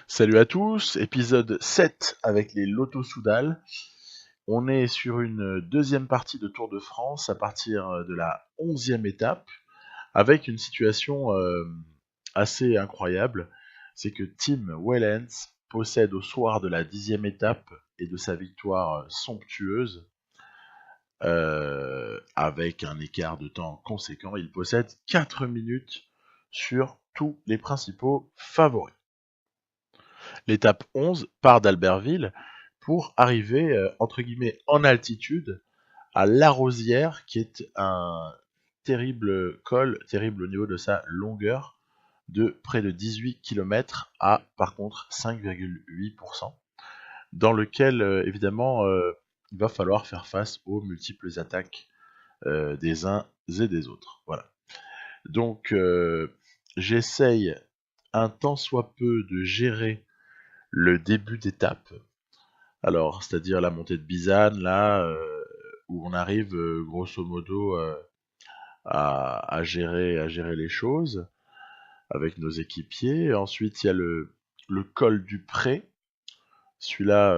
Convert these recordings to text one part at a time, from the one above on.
Salut à tous, épisode 7 avec les Lotto Soudal. On est sur une deuxième partie de Tour de France à partir de la 11e étape avec une situation assez incroyable. C'est que Tim Wellens possède au soir de la 10e étape et de sa victoire somptueuse avec un écart de temps conséquent. Il possède 4 minutes sur tous les principaux favoris. L'étape 11 part d'Albertville pour arriver entre guillemets en altitude à La Rosière, qui est un terrible col, terrible au niveau de sa longueur, de près de 18 km à par contre 5,8%, dans lequel évidemment il va falloir faire face aux multiples attaques des uns et des autres. Voilà. Donc j'essaye un tant soit peu de gérer le début d'étape. Alors, c'est-à-dire la montée de Bizane, là, où on arrive grosso modo à gérer les choses avec nos équipiers. Ensuite, il y a le col du Pré. Celui-là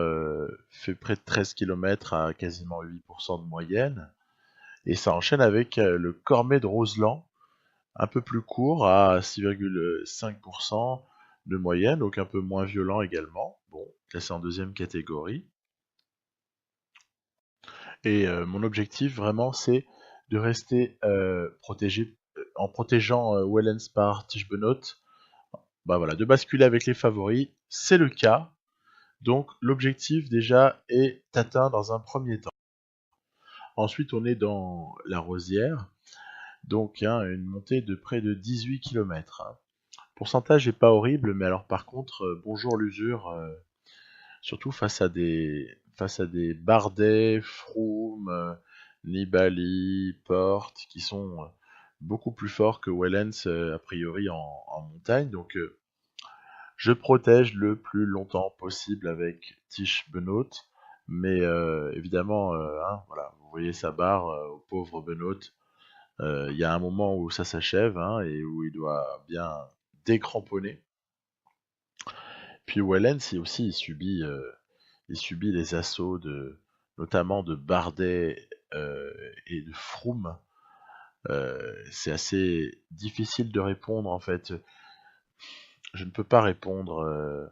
fait près de 13 km à quasiment 8% de moyenne. Et ça enchaîne avec le Cormet de Roseland, un peu plus court, à 6,5% de moyenne, donc un peu moins violent également. Bon, classé en deuxième catégorie. Et mon objectif vraiment, c'est de rester protégé en protégeant Wellens par Tischbenot. Bah voilà, de basculer avec les favoris, c'est le cas. Donc l'objectif déjà est atteint dans un premier temps. Ensuite, on est dans la Rosière, donc une montée de près de 18 km. Pourcentage n'est pas horrible, mais alors par contre, bonjour l'usure, surtout face à des Bardet, Froome, Nibali, Porte, qui sont beaucoup plus forts que Wellens a priori en montagne. Donc je protège le plus longtemps possible avec Tish Benoît, mais évidemment, voilà, vous voyez sa barre au pauvre Benoît. Il y a un moment où ça s'achève et où il doit bien décramponner. Puis Wellens, il subit les assauts notamment de Bardet et de Froome. C'est assez difficile de répondre en fait. Je ne peux pas répondre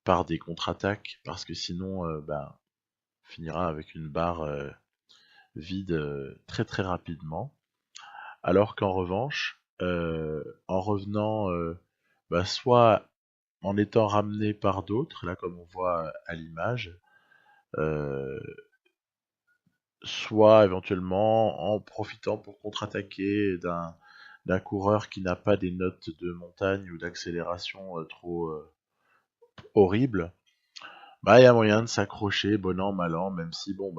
par des contre-attaques parce que sinon, on finira avec une barre vide très très rapidement. Alors qu'en revanche, en revenant, soit en étant ramené par d'autres, là comme on voit à l'image, euh, soit éventuellement en profitant pour contre-attaquer d'un coureur qui n'a pas des notes de montagne ou d'accélération trop horribles. Bah il y a moyen de s'accrocher bon an mal an, même si bon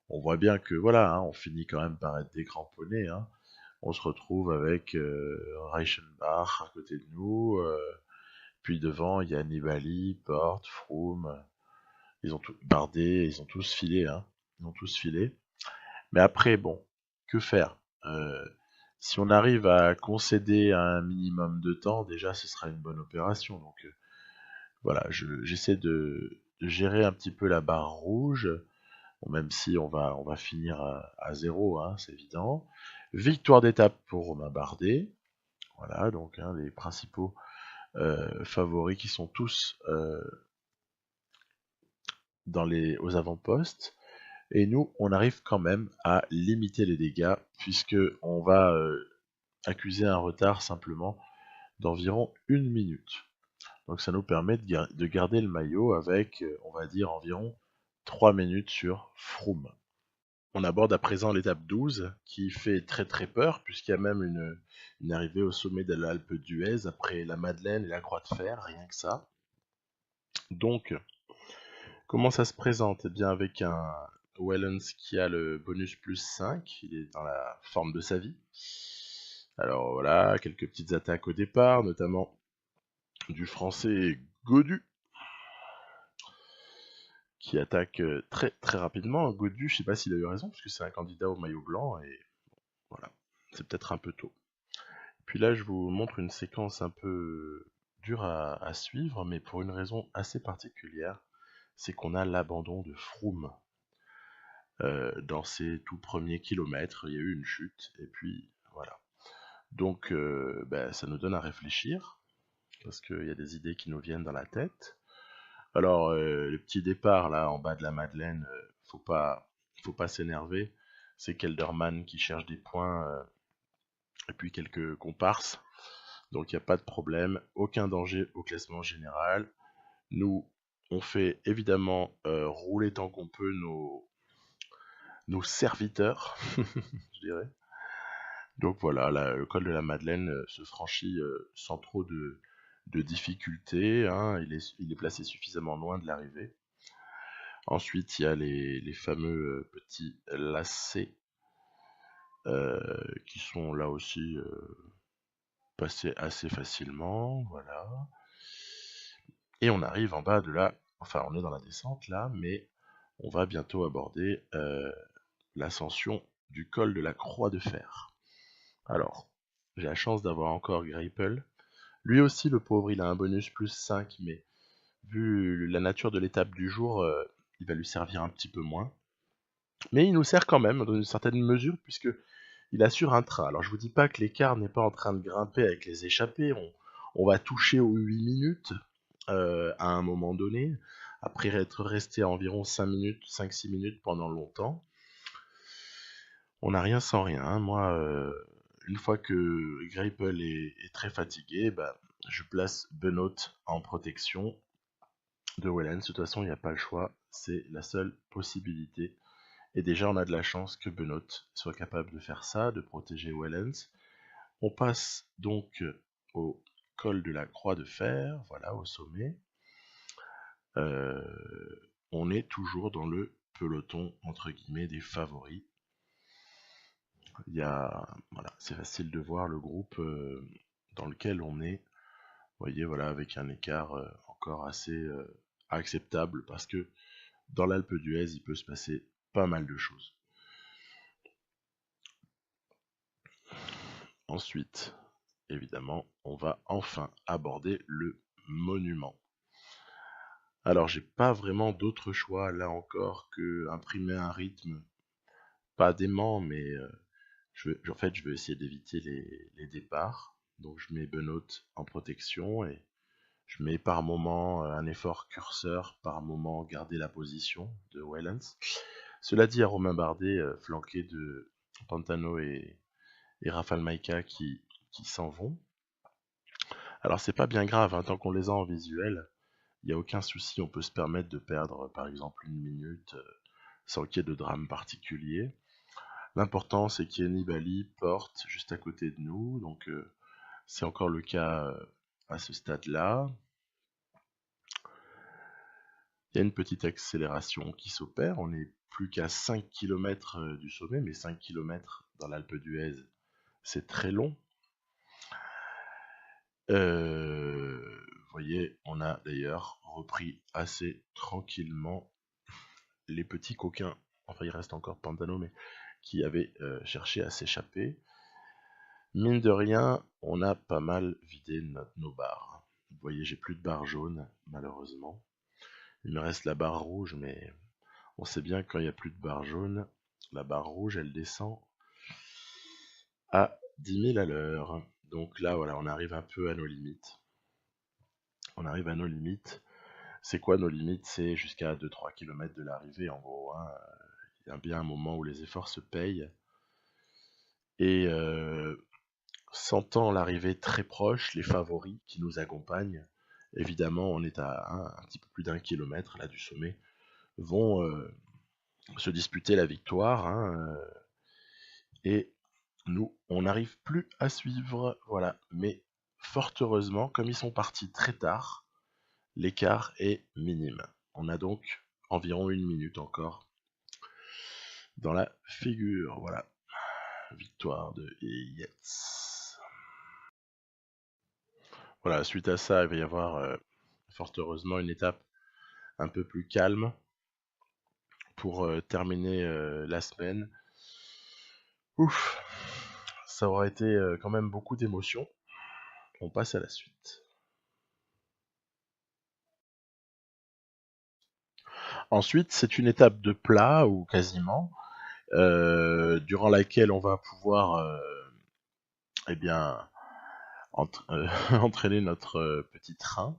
on voit bien que voilà, on finit quand même par être décramponné. On se retrouve avec Reichenbach à côté de nous, puis devant il y a Nibali, Porte, Froome, ils ont tout Bardet, ils ont tous filé, ils ont tous filé. Mais après, bon, que faire? Si on arrive à concéder un minimum de temps, déjà, ce sera une bonne opération. Donc voilà, j'essaie de gérer un petit peu la barre rouge, bon, même si on va finir à zéro, c'est évident. Victoire d'étape pour Romain Bardet. Voilà, donc les principaux favoris qui sont tous aux avant-postes. Et nous, on arrive quand même à limiter les dégâts, puisque on va accuser un retard simplement d'environ 1 minute. Donc ça nous permet de garder le maillot avec, on va dire, environ 3 minutes sur Froome. On aborde à présent l'étape 12, qui fait très très peur, puisqu'il y a même une arrivée au sommet de l'Alpe d'Huez, après la Madeleine et la Croix de Fer, rien que ça. Donc, comment ça se présente? Eh bien, avec un Wellens qui a le bonus plus 5, il est dans la forme de sa vie. Alors voilà, quelques petites attaques au départ, notamment du français Godu, qui attaque très très rapidement. Godu, je sais pas s'il a eu raison, parce que c'est un candidat au maillot blanc, et voilà, c'est peut-être un peu tôt. Puis là, je vous montre une séquence un peu dur à suivre, mais pour une raison assez particulière, c'est qu'on a l'abandon de Froome. Dans ses tout premiers kilomètres, il y a eu une chute, et puis voilà. Donc ça nous donne à réfléchir, parce qu'il y a des idées qui nous viennent dans la tête. Alors, le petit départ là en bas de la Madeleine, faut pas s'énerver. C'est Kelderman qui cherche des points et puis quelques comparses. Donc il n'y a pas de problème, aucun danger au classement général. Nous, on fait évidemment rouler tant qu'on peut nos serviteurs, je dirais. Donc voilà, là, le col de la Madeleine se franchit sans trop de difficultés, hein. Il est placé suffisamment loin de l'arrivée. Ensuite, il y a les fameux petits lacets qui sont là aussi passés assez facilement, voilà. Et on arrive en bas de enfin on est dans la descente là, mais on va bientôt aborder l'ascension du col de la Croix de Fer. Alors, j'ai la chance d'avoir encore Greipel. Lui aussi, le pauvre, il a un bonus plus 5, mais vu la nature de l'étape du jour, il va lui servir un petit peu moins. Mais il nous sert quand même, dans une certaine mesure, puisque il assure un train. Alors je vous dis pas que l'écart n'est pas en train de grimper avec les échappées, on va toucher aux 8 minutes à un moment donné, après être resté à environ 5-6 minutes pendant longtemps. On n'a rien sans rien, hein. Moi, une fois que Greipel est très fatigué, je place Benoît en protection de Wellens. De toute façon, il n'y a pas le choix, c'est la seule possibilité. Et déjà, on a de la chance que Benoît soit capable de faire ça, de protéger Wellens. On passe donc au col de la Croix de Fer, voilà, au sommet. On est toujours dans le peloton, entre guillemets, des favoris. Voilà, c'est facile de voir le groupe dans lequel on est. Vous voyez, voilà, avec un écart encore assez acceptable, parce que dans l'Alpe d'Huez, il peut se passer pas mal de choses. Ensuite, évidemment, on va enfin aborder le monument. Alors, j'ai pas vraiment d'autre choix là encore que imprimer un rythme pas dément, mais en fait, je veux essayer d'éviter les départs. Donc, je mets Benoît en protection et je mets par moment un effort curseur, par moment garder la position de Wellens. Cela dit, à Romain Bardet, flanqué de Pantano et Rafal Maïka qui s'en vont. Alors c'est pas bien grave, hein, tant qu'on les a en visuel, il n'y a aucun souci, on peut se permettre de perdre par exemple une minute sans qu'il y ait de drame particulier. L'important c'est qu'il y ait Nibali porte juste à côté de nous, donc c'est encore le cas à ce stade-là. Il y a une petite accélération qui s'opère, on n'est plus qu'à 5 km du sommet, mais 5 km dans l'Alpe d'Huez, c'est très long. Vous voyez, on a d'ailleurs repris assez tranquillement les petits coquins, enfin il reste encore Pantano, mais qui avaient cherché à s'échapper. Mine de rien, on a pas mal vidé nos barres. Vous voyez, j'ai plus de barre jaune, malheureusement. Il me reste la barre rouge, mais on sait bien que quand il n'y a plus de barre jaune, la barre rouge, elle descend à 10 000 à l'heure. Donc là, voilà, on arrive un peu à nos limites. On arrive à nos limites. C'est quoi nos limites? C'est jusqu'à 2-3 km de l'arrivée, en gros, hein. Il y a bien un moment où les efforts se payent. Et sentant l'arrivée très proche, les favoris qui nous accompagnent, évidemment, on est à un petit peu plus d'1 kilomètre là du sommet, vont se disputer la victoire, hein, et nous, on n'arrive plus à suivre, voilà. Mais fort heureusement, comme ils sont partis très tard, l'écart est minime. On a donc environ 1 minute encore dans la figure, voilà. Victoire de Yates. Voilà, suite à ça, il va y avoir fort heureusement une étape un peu plus calme pour terminer la semaine. Ouf, ça aura été quand même beaucoup d'émotions. On passe à la suite. Ensuite, c'est une étape de plat, ou quasiment, durant laquelle on va pouvoir eh bien, entraîner notre petit train,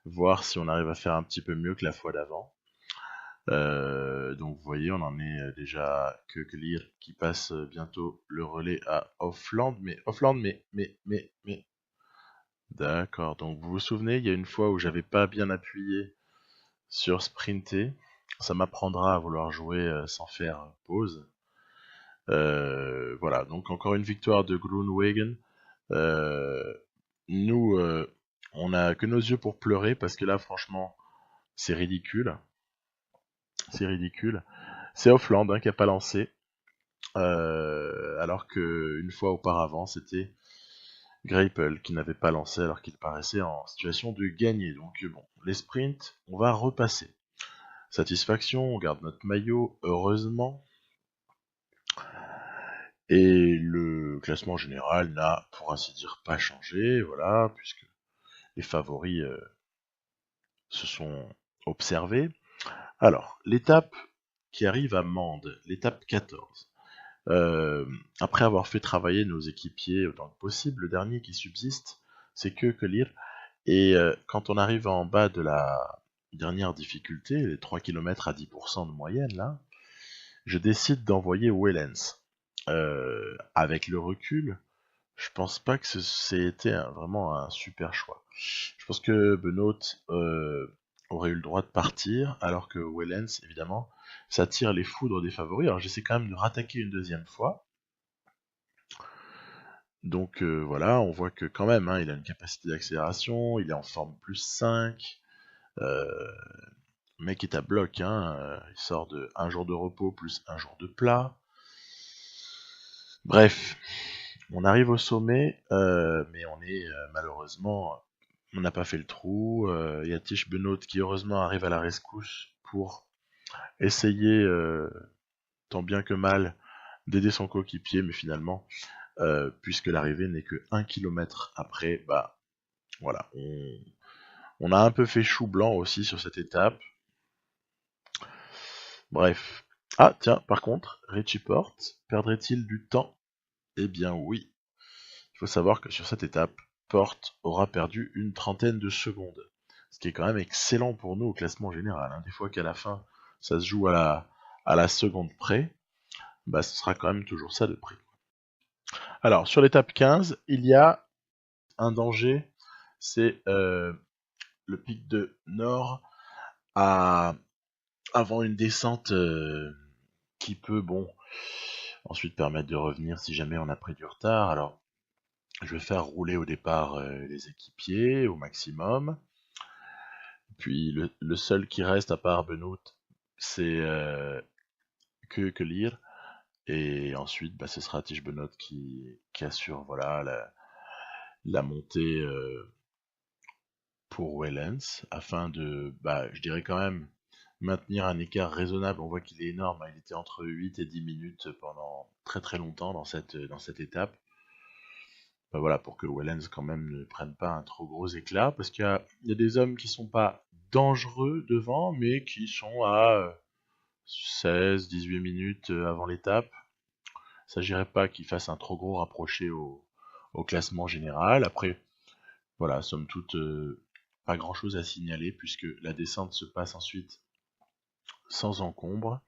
voir si on arrive à faire un petit peu mieux que la fois d'avant. Donc vous voyez, on en est déjà que Clear qui passe bientôt le relais à Offland, mais... D'accord, donc vous vous souvenez, il y a une fois où j'avais pas bien appuyé sur sprinter, ça m'apprendra à vouloir jouer sans faire pause. Voilà, donc encore une victoire de Groenewegen. Nous, on a que nos yeux pour pleurer parce que là, franchement, c'est ridicule. C'est ridicule. C'est Offland qui a pas lancé. Alors que une fois auparavant, c'était Greipel qui n'avait pas lancé alors qu'il paraissait en situation de gagner. Donc bon, les sprints, on va repasser. Satisfaction, on garde notre maillot, heureusement. Et le classement général n'a, pour ainsi dire, pas changé, voilà, puisque les favoris se sont observés. Alors, l'étape qui arrive à Mende, l'étape 14. Après avoir fait travailler nos équipiers autant que possible, le dernier qui subsiste, c'est que lire. Et quand on arrive en bas de la dernière difficulté, les 3 km à 10% de moyenne, là, je décide d'envoyer Wellens. Avec le recul, je pense pas que c'était vraiment un super choix. Je pense que Benoît aurait eu le droit de partir, alors que Wellens, évidemment, s'attire les foudres des favoris. Alors j'essaie quand même de rattaquer une deuxième fois. Donc voilà, on voit que quand même, il a une capacité d'accélération, il est en forme plus 5. Le mec est à bloc, il sort de un jour de repos plus un jour de plat. Bref, on arrive au sommet, mais on est malheureusement, on n'a pas fait le trou. Il y a Tish Benoît qui heureusement arrive à la rescousse pour essayer, tant bien que mal, d'aider son coéquipier, mais finalement, puisque l'arrivée n'est que 1 km après, bah voilà, on a un peu fait chou blanc aussi sur cette étape. Bref. Ah tiens, par contre, Richie Porte, perdrait-il du temps? Eh bien oui. Il faut savoir que sur cette étape, Porte aura perdu une trentaine de secondes. Ce qui est quand même excellent pour nous au classement général. Des fois qu'à la fin, ça se joue à la seconde près, bah ce sera quand même toujours ça de près. Alors, sur l'étape 15, il y a un danger, c'est le pic de Nord avant une descente qui peut, bon, ensuite permettre de revenir si jamais on a pris du retard. Alors, je vais faire rouler au départ les équipiers au maximum. Puis le seul qui reste à part Benoît, c'est que lire. Et ensuite, bah, ce sera Tige Benoît qui assure voilà, la montée pour Wellens, afin de, bah, je dirais quand même, maintenir un écart raisonnable. On voit qu'il est énorme, il était entre 8 et 10 minutes pendant très très longtemps dans cette étape. Bah voilà, pour que Wellens quand même ne prenne pas un trop gros éclat, parce qu'il y a des hommes qui sont pas dangereux devant, mais qui sont à 16-18 minutes avant l'étape. Il s'agirait pas qu'il fasse un trop gros rapproché au classement général. Après, voilà, somme toute, pas grand chose à signaler, puisque la descente se passe ensuite sans encombre.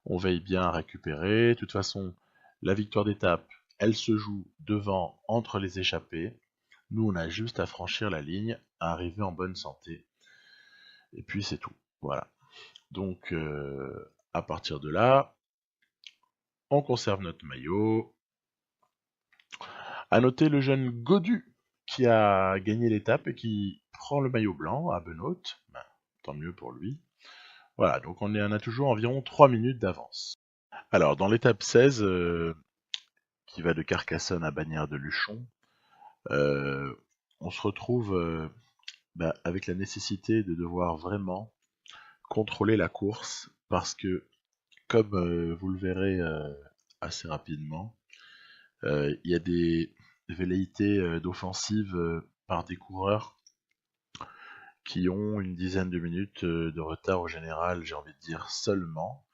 On veille bien à récupérer. De toute façon, la victoire d'étape, elle se joue devant, entre les échappés. Nous, on a juste à franchir la ligne, à arriver en bonne santé. Et puis c'est tout. Voilà. Donc, à partir de là, on conserve notre maillot. À noter le jeune Godu qui a gagné l'étape et qui prend le maillot blanc à Benoît. Ben, tant mieux pour lui. Voilà, donc on a toujours environ 3 minutes d'avance. Alors, dans l'étape 16, qui va de Carcassonne à Bagnères de Luchon, on se retrouve avec la nécessité de devoir vraiment contrôler la course, parce que, comme vous le verrez assez rapidement, il y a des velléités d'offensive par des coureurs qui ont une dizaine de minutes de retard au général, j'ai envie de dire seulement.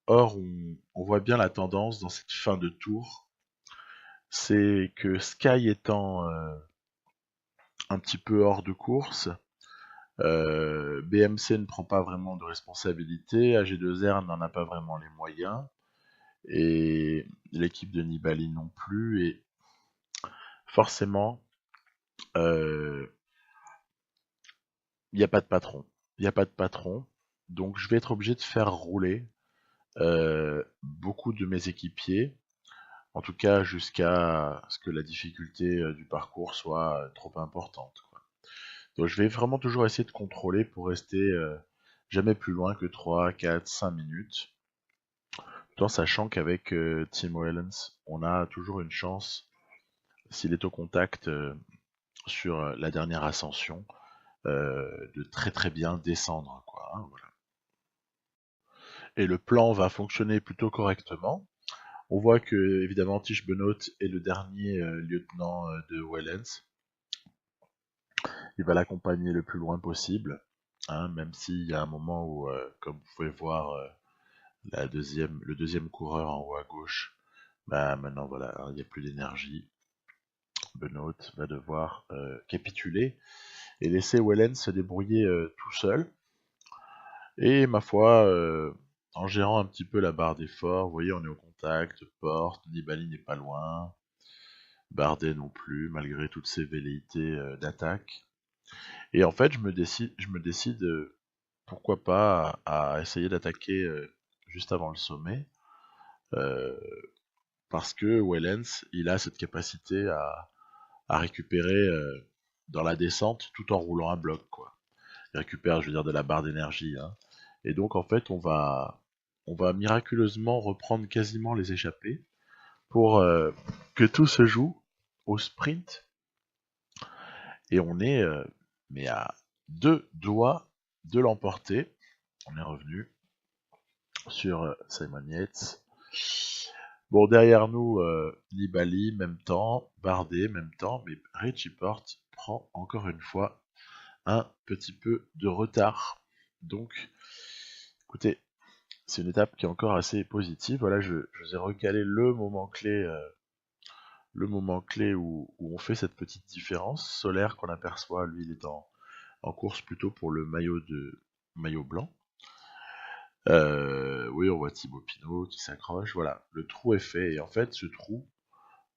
Or, on voit bien la tendance dans cette fin de tour, c'est que Sky étant un petit peu hors de course, BMC ne prend pas vraiment de responsabilité, AG2R n'en a pas vraiment les moyens, et l'équipe de Nibali non plus, et forcément, il n'y a pas de patron. Il n'y a pas de patron, donc je vais être obligé de faire rouler beaucoup de mes équipiers, en tout cas jusqu'à ce que la difficulté du parcours soit trop importante, quoi. Donc je vais vraiment toujours essayer de contrôler pour rester jamais plus loin que 3, 4, 5 minutes, tout en sachant qu'avec Tim Wellens, on a toujours une chance, s'il est au contact sur la dernière ascension, de très très bien descendre, quoi, hein, voilà. Et le plan va fonctionner plutôt correctement. On voit que, évidemment, Tish Benoît est le dernier lieutenant de Wellens. Il va l'accompagner le plus loin possible, hein, même s'il y a un moment où, comme vous pouvez voir, le deuxième coureur en haut à gauche, bah maintenant voilà, il n'y a plus d'énergie. Benoît va devoir capituler et laisser Wellens se débrouiller tout seul. Et ma foi, en gérant un petit peu la barre d'effort, vous voyez, on est au contact, porte, Nibali n'est pas loin, Bardet non plus, malgré toutes ses velléités d'attaque. Et en fait, je me décide pourquoi pas, à essayer d'attaquer juste avant le sommet, euh, parce que Wellens, il a cette capacité à récupérer dans la descente tout en roulant un bloc, quoi. Il récupère, je veux dire, de la barre d'énergie, hein. Et donc, en fait, on va miraculeusement reprendre quasiment les échappées pour que tout se joue au sprint. Et on est mais à 2 doigts de l'emporter. On est revenu sur Simon Yates. Bon, derrière nous, Nibali, même temps, Bardet, même temps, mais Richie Porte prend encore une fois un petit peu de retard. Donc, écoutez, c'est une étape qui est encore assez positive. Voilà, je vous ai recalé le moment clé où on fait cette petite différence. Solaire qu'on aperçoit, lui, il est en course plutôt pour le maillot blanc. Oui, on voit Thibaut Pinot qui s'accroche. Voilà, le trou est fait. Et en fait, ce trou,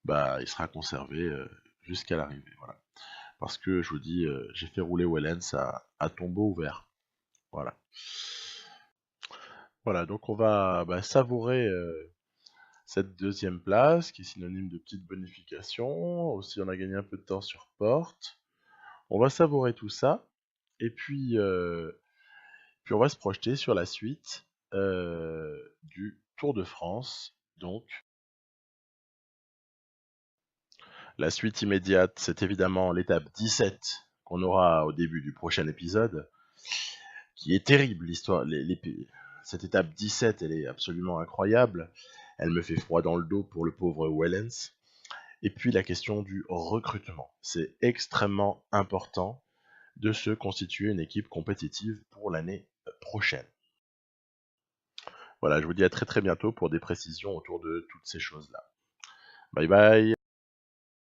bah, il sera conservé jusqu'à l'arrivée. Voilà. Parce que je vous dis, j'ai fait rouler Wellens à tombeau ouvert. Voilà. Voilà, donc on va savourer cette deuxième place qui est synonyme de petite bonification. Aussi, on a gagné un peu de temps sur Porte. On va savourer tout ça. Et puis on va se projeter sur la suite du Tour de France. Donc, la suite immédiate, c'est évidemment l'étape 17 qu'on aura au début du prochain épisode, qui est terrible, l'histoire. Cette étape 17, elle est absolument incroyable. Elle me fait froid dans le dos pour le pauvre Wellens. Et puis la question du recrutement. C'est extrêmement important de se constituer une équipe compétitive pour l'année prochaine. Voilà, je vous dis à très très bientôt pour des précisions autour de toutes ces choses-là. Bye bye.